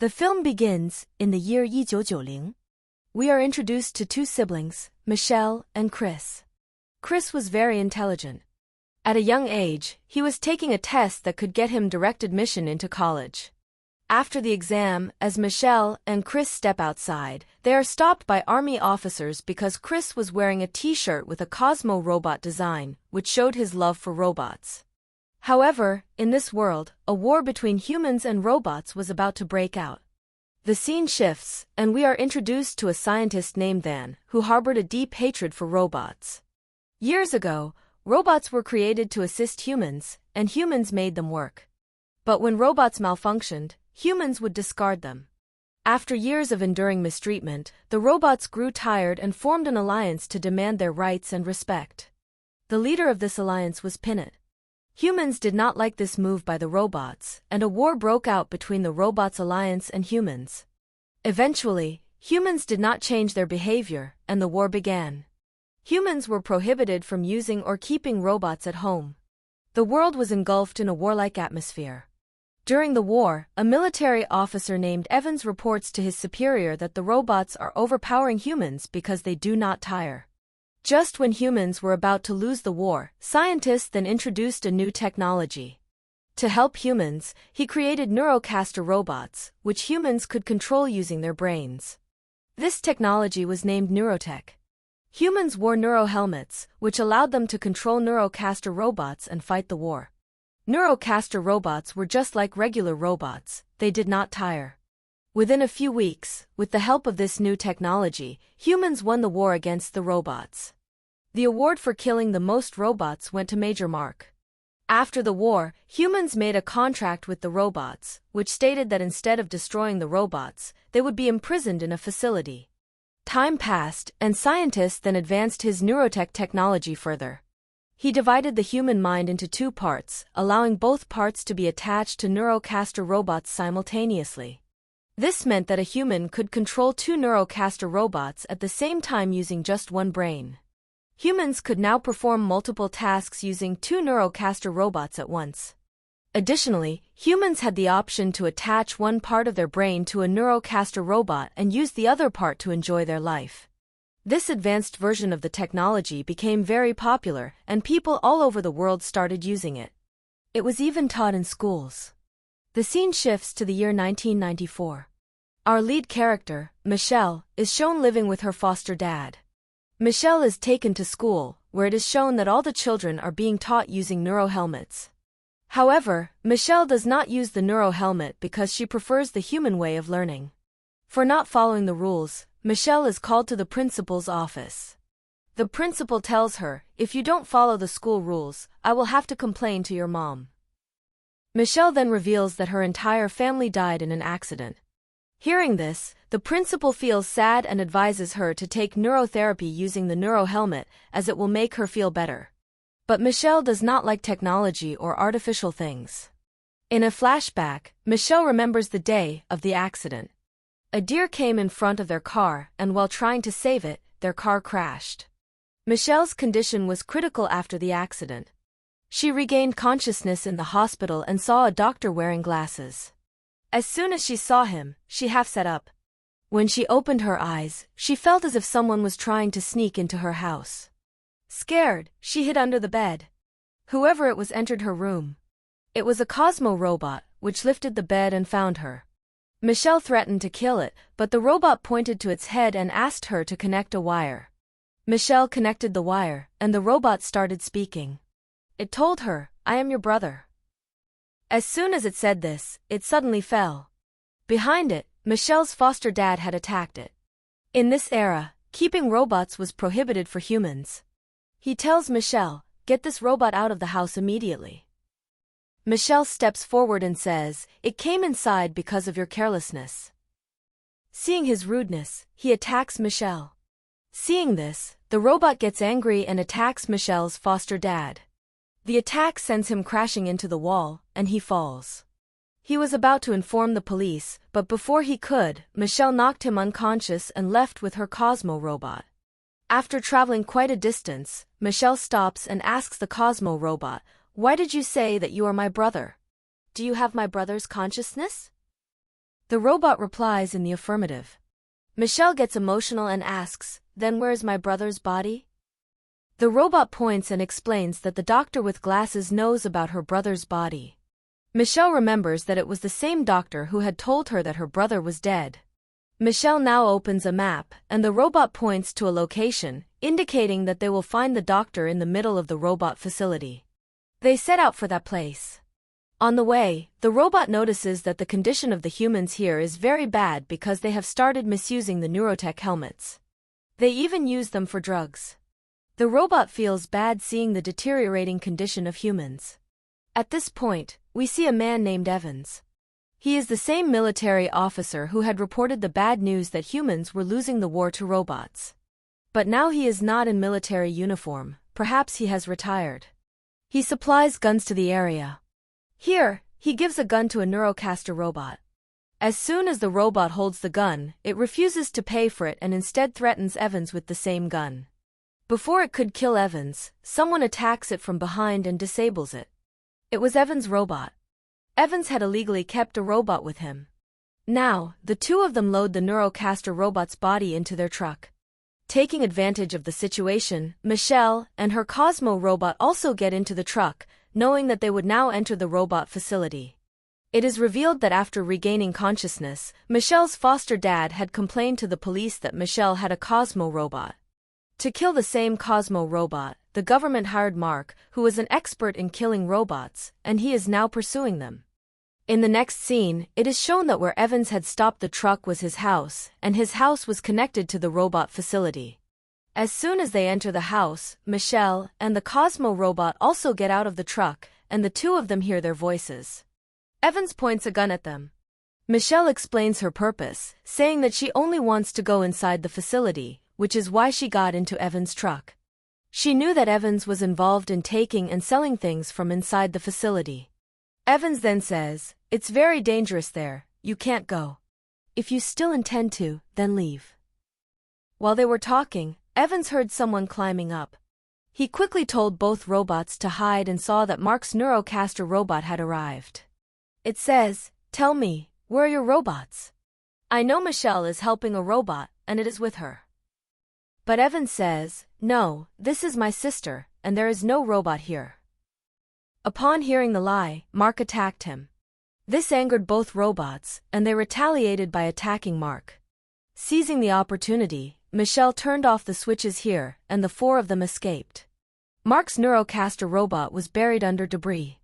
The film begins in the year 1990. We are introduced to two siblings, Michelle and Chris. Chris was very intelligent. At a young age, he was taking a test that could get him direct admission into college. After the exam, as Michelle and Chris step outside, they are stopped by army officers because Chris was wearing a t-shirt with a Cosmo robot design, which showed his love for robots. However, in this world, a war between humans and robots was about to break out. The scene shifts, and we are introduced to a scientist named Van, who harbored a deep hatred for robots. Years ago, robots were created to assist humans, and humans made them work. But when robots malfunctioned, humans would discard them. After years of enduring mistreatment, the robots grew tired and formed an alliance to demand their rights and respect. The leader of this alliance was Pinot. Humans did not like this move by the robots, and a war broke out between the robots' alliance and humans. Eventually, humans did not change their behavior, and the war began. Humans were prohibited from using or keeping robots at home. The world was engulfed in a warlike atmosphere. During the war, a military officer named Evans reports to his superior that the robots are overpowering humans because they do not tire. Just when humans were about to lose the war, scientists then introduced a new technology. To help humans, he created Neurocaster robots, which humans could control using their brains. This technology was named Neurotech. Humans wore neurohelmets, which allowed them to control Neurocaster robots and fight the war. Neurocaster robots were just like regular robots, they did not tire. Within a few weeks, with the help of this new technology, humans won the war against the robots. The award for killing the most robots went to Major Mark. After the war, humans made a contract with the robots, which stated that instead of destroying the robots, they would be imprisoned in a facility. Time passed, and scientists then advanced his Neurotech technology further. He divided the human mind into two parts, allowing both parts to be attached to Neurocaster robots simultaneously. This meant that a human could control two Neurocaster robots at the same time using just one brain. Humans could now perform multiple tasks using two Neurocaster robots at once. Additionally, humans had the option to attach one part of their brain to a Neurocaster robot and use the other part to enjoy their life. This advanced version of the technology became very popular, and people all over the world started using it. It was even taught in schools. The scene shifts to the year 1994. Our lead character, Michelle, is shown living with her foster dad. Michelle is taken to school, where it is shown that all the children are being taught using neurohelmets. However, Michelle does not use the neurohelmet because she prefers the human way of learning. For not following the rules, Michelle is called to the principal's office. The principal tells her, "If you don't follow the school rules, I will have to complain to your mom." Michelle then reveals that her entire family died in an accident. Hearing this, the principal feels sad and advises her to take neurotherapy using the neurohelmet, as it will make her feel better. But Michelle does not like technology or artificial things. In a flashback, Michelle remembers the day of the accident. A deer came in front of their car, and while trying to save it, their car crashed. Michelle's condition was critical after the accident. She regained consciousness in the hospital and saw a doctor wearing glasses. As soon as she saw him, she half sat up. When she opened her eyes, she felt as if someone was trying to sneak into her house. Scared, she hid under the bed. Whoever it was entered her room. It was a Cosmo robot, which lifted the bed and found her. Michelle threatened to kill it, but the robot pointed to its head and asked her to connect a wire. Michelle connected the wire, and the robot started speaking. It told her, "I am your brother." As soon as it said this, it suddenly fell. Behind it, Michelle's foster dad had attacked it. In this era, keeping robots was prohibited for humans. He tells Michelle, "Get this robot out of the house immediately." Michelle steps forward and says, "It came inside because of your carelessness." Seeing his rudeness, he attacks Michelle. Seeing this, the robot gets angry and attacks Michelle's foster dad. The attack sends him crashing into the wall, and he falls. He was about to inform the police, but before he could, Michelle knocked him unconscious and left with her Cosmo robot. After traveling quite a distance, Michelle stops and asks the Cosmo robot, "Why did you say that you are my brother? Do you have my brother's consciousness?" The robot replies in the affirmative. Michelle gets emotional and asks, "Then where's my brother's body?" The robot points and explains that the doctor with glasses knows about her brother's body. Michelle remembers that it was the same doctor who had told her that her brother was dead. Michelle now opens a map, and the robot points to a location, indicating that they will find the doctor in the middle of the robot facility. They set out for that place. On the way, the robot notices that the condition of the humans here is very bad because they have started misusing the Neurotech helmets. They even use them for drugs. The robot feels bad seeing the deteriorating condition of humans. At this point, we see a man named Evans. He is the same military officer who had reported the bad news that humans were losing the war to robots. But now he is not in military uniform, perhaps he has retired. He supplies guns to the area. Here, he gives a gun to a Neurocaster robot. As soon as the robot holds the gun, it refuses to pay for it and instead threatens Evans with the same gun. Before it could kill Evans, someone attacks it from behind and disables it. It was Evans' robot. Evans had illegally kept a robot with him. Now, the two of them load the Neurocaster robot's body into their truck. Taking advantage of the situation, Michelle and her Cosmo robot also get into the truck, knowing that they would now enter the robot facility. It is revealed that after regaining consciousness, Michelle's foster dad had complained to the police that Michelle had a Cosmo robot. To kill the same Cosmo robot, the government hired Mark, who was an expert in killing robots, and he is now pursuing them. In the next scene, it is shown that where Evans had stopped the truck was his house, and his house was connected to the robot facility. As soon as they enter the house, Michelle and the Cosmo robot also get out of the truck, and the two of them hear their voices. Evans points a gun at them. Michelle explains her purpose, saying that she only wants to go inside the facility, which is why she got into Evans' truck. She knew that Evans was involved in taking and selling things from inside the facility. Evans then says, "It's very dangerous there, you can't go. If you still intend to, then leave." While they were talking, Evans heard someone climbing up. He quickly told both robots to hide and saw that Mark's Neurocaster robot had arrived. It says, "Tell me, where are your robots? I know Michelle is helping a robot, and it is with her." But Evans says, "No, this is my sister, and there is no robot here." Upon hearing the lie, Mark attacked him. This angered both robots, and they retaliated by attacking Mark. Seizing the opportunity, Michelle turned off the switches here, and the four of them escaped. Mark's Neurocaster robot was buried under debris.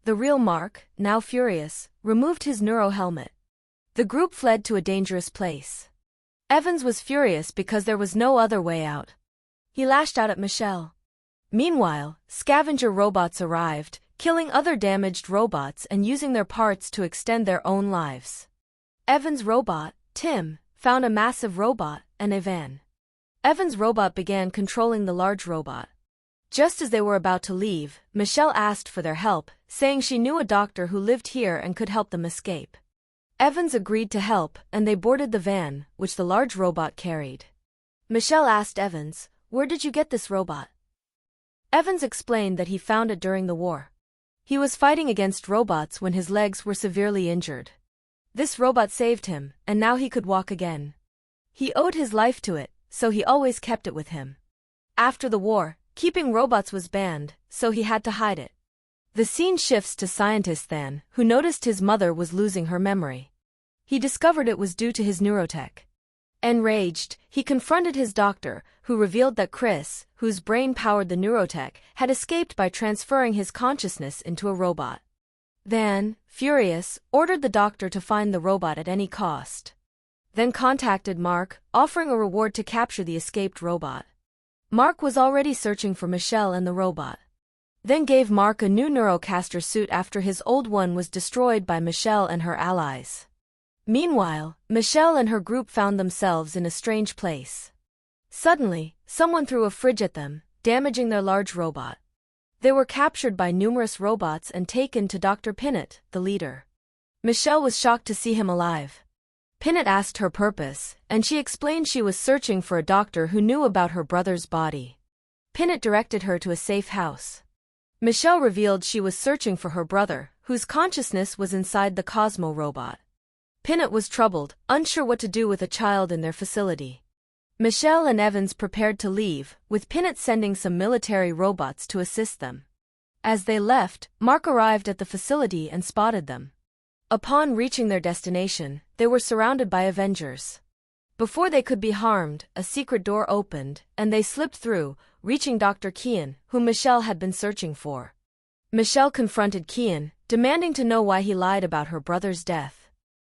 The real Mark, now furious, removed his neuro helmet. The group fled to a dangerous place. Evans was furious because there was no other way out. He lashed out at Michelle. Meanwhile, scavenger robots arrived, killing other damaged robots and using their parts to extend their own lives. Evans' robot, Tim, found a massive robot and a van. Evans' robot began controlling the large robot. Just as they were about to leave, Michelle asked for their help, saying she knew a doctor who lived here and could help them escape. Evans agreed to help, and they boarded the van, which the large robot carried. Michelle asked Evans, "Where did you get this robot?" Evans explained that he found it during the war. He was fighting against robots when his legs were severely injured. This robot saved him, and now he could walk again. He owed his life to it, so he always kept it with him. After the war, keeping robots was banned, so he had to hide it. The scene shifts to scientist Than, who noticed his mother was losing her memory. He discovered it was due to his Neurotech. Enraged, he confronted his doctor, who revealed that Chris, whose brain powered the Neurotech, had escaped by transferring his consciousness into a robot. Than, furious, ordered the doctor to find the robot at any cost. Then contacted Mark, offering a reward to capture the escaped robot. Mark was already searching for Michelle and the robot. Then gave Mark a new Neurocaster suit after his old one was destroyed by Michelle and her allies. Meanwhile, Michelle and her group found themselves in a strange place. Suddenly, someone threw a fridge at them, damaging their large robot. They were captured by numerous robots and taken to Dr. Pinnett, the leader. Michelle was shocked to see him alive. Pinnett asked her purpose, and she explained she was searching for a doctor who knew about her brother's body. Pinnett directed her to a safe house. Michelle revealed she was searching for her brother, whose consciousness was inside the Cosmo robot. Pinot was troubled, unsure what to do with a child in their facility. Michelle and Evans prepared to leave, with Pinot sending some military robots to assist them. As they left, Mark arrived at the facility and spotted them. Upon reaching their destination, they were surrounded by Avengers. Before they could be harmed, a secret door opened, and they slipped through, reaching Dr. Kian, whom Michelle had been searching for. Michelle confronted Kian, demanding to know why he lied about her brother's death.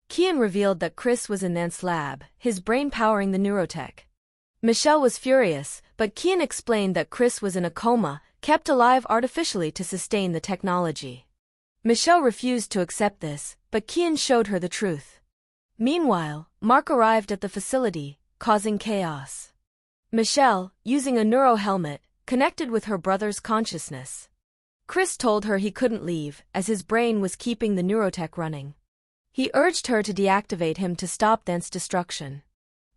Kian revealed that Chris was in Nant's lab, his brain powering the Neurotech. Michelle was furious, but Kian explained that Chris was in a coma, kept alive artificially to sustain the technology. Michelle refused to accept this, but Kian showed her the truth. Meanwhile, Mark arrived at the facility, causing chaos. Michelle, using a neuro helmet, connected with her brother's consciousness. Chris told her he couldn't leave, as his brain was keeping the Neurotech running. He urged her to deactivate him to stop Nant's destruction.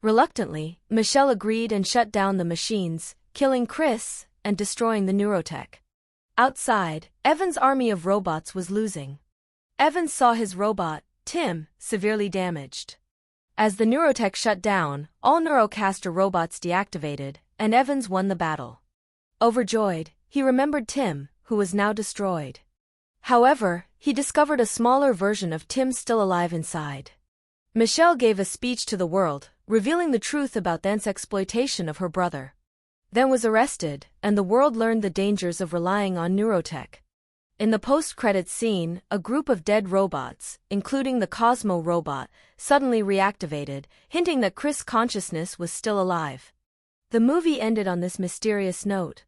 Reluctantly, Michelle agreed and shut down the machines, killing Chris and destroying the Neurotech. Outside, Evans' army of robots was losing. Evans saw his robot, Tim, severely damaged. As the Neurotech shut down, all Neurocaster robots deactivated, and Evans won the battle. Overjoyed, he remembered Tim, who was now destroyed. However, he discovered a smaller version of Tim still alive inside. Michelle gave a speech to the world, revealing the truth about Nant's exploitation of her brother. Then was arrested, and the world learned the dangers of relying on Neurotech. In the post-credits scene, a group of dead robots, including the Cosmo robot, suddenly reactivated, hinting that Chris' consciousness was still alive. The movie ended on this mysterious note.